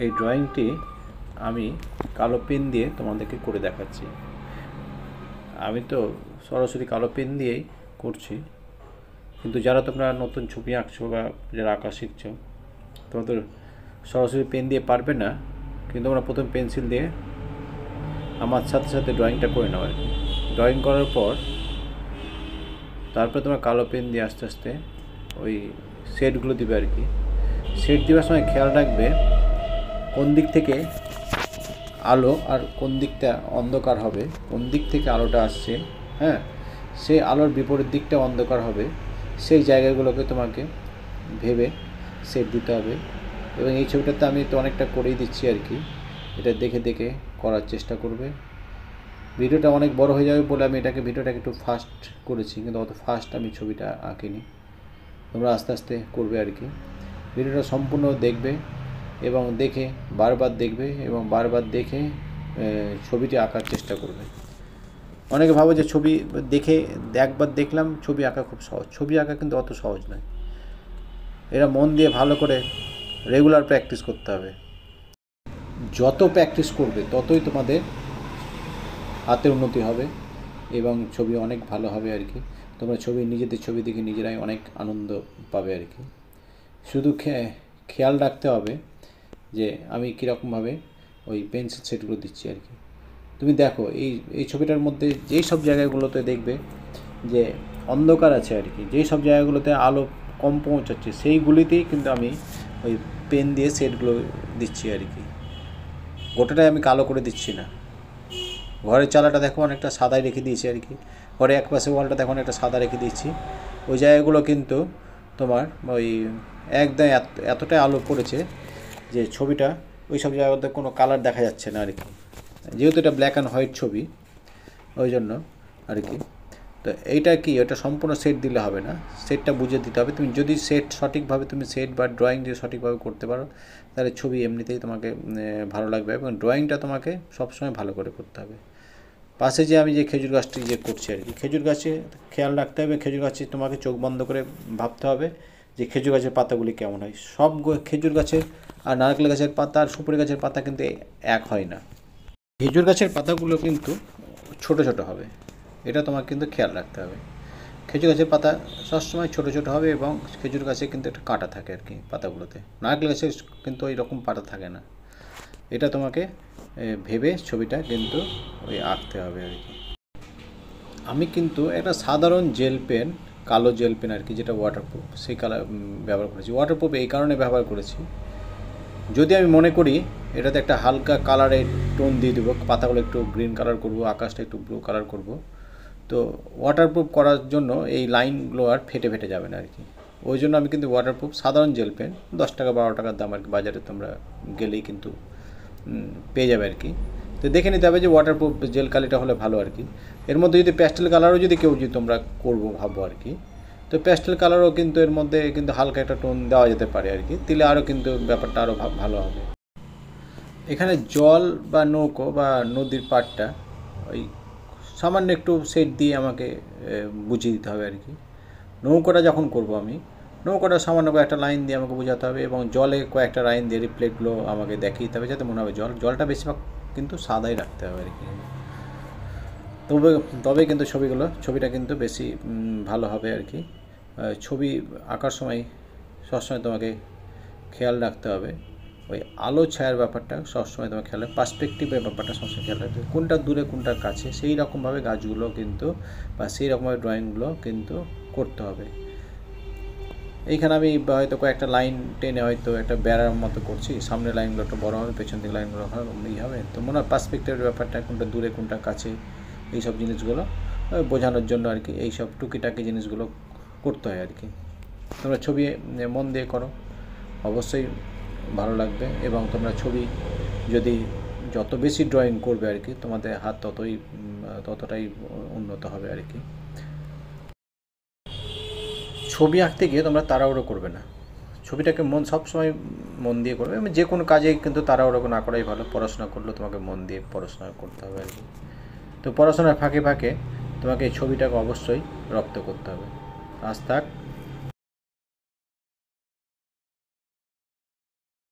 এই ড্রয়িংটি আমি কালো পেন দিয়ে তোমাদেরকে করে দেখাচ্ছি। আমি তো সরাসরি কালো পেন দিয়েই করছি, কিন্তু যারা তোমরা নতুন ছবি আঁকছো বা যারা আঁকা শিখছো, তোমাদের সরাসরি পেন দিয়ে পারবে না, কিন্তু তোমরা প্রথম পেন্সিল দিয়ে আমার সাথে সাথে ড্রয়িংটা করে নাও আর কি। ড্রয়িং করার পর তারপরে তোমরা কালো পেন দিয়ে আস্তে আস্তে ওই শেডগুলো দিবে আর কি। শেড দেওয়ার সময় খেয়াল রাখবে কোন দিক থেকে আলো আর কোন দিকটা অন্ধকার হবে, কোন দিক থেকে আলোটা আসছে, হ্যাঁ, সেই আলোর বিপরীত দিকটা অন্ধকার হবে, সেই জায়গাগুলোকে তোমাকে ভেবে শেড দিতে হবে। এবং এই ছবিটাতে আমি তো অনেকটা করেই দিচ্ছি আর কি, এটা দেখে দেখে করার চেষ্টা করবে। ভিডিওটা অনেক বড় হয়ে যাবে বলে আমি ভিডিওটাকে একটু ফাস্ট করেছি, কিন্তু অত ফাস্ট আমি ছবিটা আঁকিনি। তোমরা আস্তে আস্তে করবে আর কি। ভিডিওটা সম্পূর্ণ দেখবে এবং দেখে বারবার দেখবে এবং বারবার দেখে ছবিটি আঁকার চেষ্টা করবে। অনেকে ভাবো যে ছবি দেখে একবার দেখলাম ছবি আঁকা খুব সহজ। ছবি আঁকা কিন্তু অত সহজ নয়। এরা মন দিয়ে ভালো করে রেগুলার প্র্যাকটিস করতে হবে। যত প্র্যাকটিস করবে ততই তোমাদের হাতের উন্নতি হবে এবং ছবি অনেক ভালো হবে আর কি। তোমরা নিজেদের ছবি দেখে নিজেরাই অনেক আনন্দ পাবে আর কি। শুধু খেয়াল রাখতে হবে যে আমি কীরকমভাবে ওই পেন্সিল সেটগুলো দিচ্ছি আর কি। তুমি দেখো এই ছবিটার মধ্যে যেই সব জায়গাগুলোতে দেখবে যে অন্ধকার আছে আর কি, যেই সব জায়গাগুলোতে আলো কম পৌঁছাচ্ছে সেইগুলিতেই কিন্তু আমি ওই পেন দিয়ে সেটগুলো দিচ্ছি আর কি। গোটাটাই আমি কালো করে দিচ্ছি না। ঘরের চালাটা দেখো অনেকটা সাদাই রেখে দিয়েছি আর কি। ঘরে এক পাশে ওয়ালটা দেখো অনেকটা সাদা রেখে দিয়েছি। ওই জায়গাগুলো কিন্তু তোমার ওই একদম এতটাই আলো পড়েছে যে ছবিটা ওই সব জায়গাতে কোনো কালার দেখা যাচ্ছে না আর কি, যেহেতু এটা ব্ল্যাক অ্যান্ড হোয়াইট ছবি ওই জন্য আর কি। তো এইটা কি, ওটা সম্পূর্ণ সেট দিলে হবে না, সেটটা বুঝে দিতে হবে। তুমি যদি সঠিকভাবে তুমি সেট বা ড্রয়িং যদি সঠিকভাবে করতে পারো তাহলে ছবি এমনিতেই তোমাকে ভালো লাগবে এবং ড্রয়িংটা তোমাকে সবসময় ভালো করে করতে হবে। পাশে যে আমি যে খেজুর গাছটি যে করছি আর কি, খেজুর গাছে খেয়াল রাখতে হবে, খেজুর গাছে তোমাকে চোখ বন্ধ করে ভাবতে হবে যে খেজুর গাছের পাতাগুলি কেমন হয়। সব খেজুর গাছের আর নারকেল গাছের পাতা আর সুপারি গাছের পাতা কিন্তু এক হয় না। খেজুর গাছের পাতাগুলো কিন্তু ছোট ছোট হবে, এটা তোমাকে কিন্তু খেয়াল রাখতে হবে। খেজুর গাছের পাতা সবসময় ছোটো ছোটো হবে এবং খেজুর গাছে কিন্তু একটা কাঁটা থাকে আর কি পাতাগুলোতে। নারকেল গাছে কিন্তু ওই রকম পাতা থাকে না। এটা তোমাকে ভেবে ছবিটা কিন্তু ওই আঁকতে হবে আর কি। আমি কিন্তু একটা সাধারণ জেল পেন, কালো জেল পেন আর কি, যেটা ওয়াটারপ্রুফ, সেই কালার ব্যবহার করেছি। ওয়াটারপ্রুফ এই কারণে ব্যবহার করেছি, যদি আমি মনে করি এটাতে একটা হালকা কালারের টোন দিয়ে দেবো, পাতাগুলো একটু গ্রিন কালার করব, আকাশটা একটু ব্লু কালার করব, তো ওয়াটারপ্রুফ করার জন্য এই লাইনগুলো আর ফেটে ফেটে যাবে না আর কি। ওই জন্য আমি কিন্তু ওয়াটারপ্রুফ সাধারণ জেল পেন 10 টাকা 12 টাকার দাম আর কি, বাজারে তোমরা গেলেই কিন্তু পেয়ে যাবে আর কি। তো দেখে নিতে হবে যে ওয়াটারপ্রুফ জেল কালিটা হলে ভালো আর কি। এর মধ্যে যদি প্যাস্টেল কালারও যদি তোমরা করবো ভাবো আর কি, তো প্যাস্টেল কালারও কিন্তু এর মধ্যে কিন্তু হালকা একটা টোন দেওয়া যেতে পারে আর কি, দিলে আরও কিন্তু ব্যাপারটা আরও ভালো হবে। এখানে জল বা নৌকো বা নদীর পাড়টা ওই সামান্য একটু সেট দিয়ে আমাকে বুঝিয়ে দিতে হবে আর কি। নৌকোটা যখন করব আমি, নৌকোটা সামান্য কয়েকটা লাইন দিয়ে আমাকে বোঝাতে হবে এবং জলে কয়েকটা লাইন দিয়ে রিফ্লেক্টগুলো আমাকে দেখিয়ে দিতে হবে, যাতে মনে হবে জলটা বেশিরভাগ কিন্তু সাদাই রাখতে হবে আর কি। তবে কিন্তু ছবিটা কিন্তু বেশি ভালো হবে আর কি। ছবি আঁকার সময় সবসময় তোমাকে খেয়াল রাখতে হবে ওই আলো ছায়ার ব্যাপারটা, সবসময় তোমাকে খেয়াল রাখবে। পার্সপেক্টিভের ব্যাপারটা সবসময় খেয়াল রাখবে, কোনটা দূরে কোনটা কাছে, সেই রকমভাবে গাছগুলো কিন্তু বা সেই রকমভাবে ড্রয়িংগুলো কিন্তু করতে হবে। এইখানে আমি হয়তো কয়েকটা লাইন টেনে হয়তো একটা বেড়ার মতো করছি, সামনের লাইনগুলো একটু বড়ো হবে, পেছন দিকে লাইনগুলো হবে, তো মনে হয় পার্সপেক্টিভের ব্যাপারটা কোনটা দূরে কোনটা কাছে এইসব জিনিসগুলো বোঝানোর জন্য আর কি এইসব টুকিটাকি জিনিসগুলো করতে হয় আর কি। তোমরা ছবি মন দিয়ে করো, অবশ্যই ভালো লাগবে এবং তোমরা ছবি যদি যত বেশি ড্রয়িং করবে আর কি, তোমাদের হাত ততটাই উন্নত হবে আর কি। ছবি আঁকতে গিয়ে তোমরা তাড়াহুড়ো করবে না, ছবিটাকে সবসময় মন দিয়ে করবে। যে কোনো কাজে কিন্তু তাড়াহুড়ো না করাই ভালো। পড়াশোনা করলেও তোমাকে মন দিয়ে পড়াশোনা করতে হবে আর কি। তো পড়াশোনার ফাঁকে ফাঁকে তোমাকে এই ছবিটাকে অবশ্যই রপ্ত করতে হবে। আজ থাক।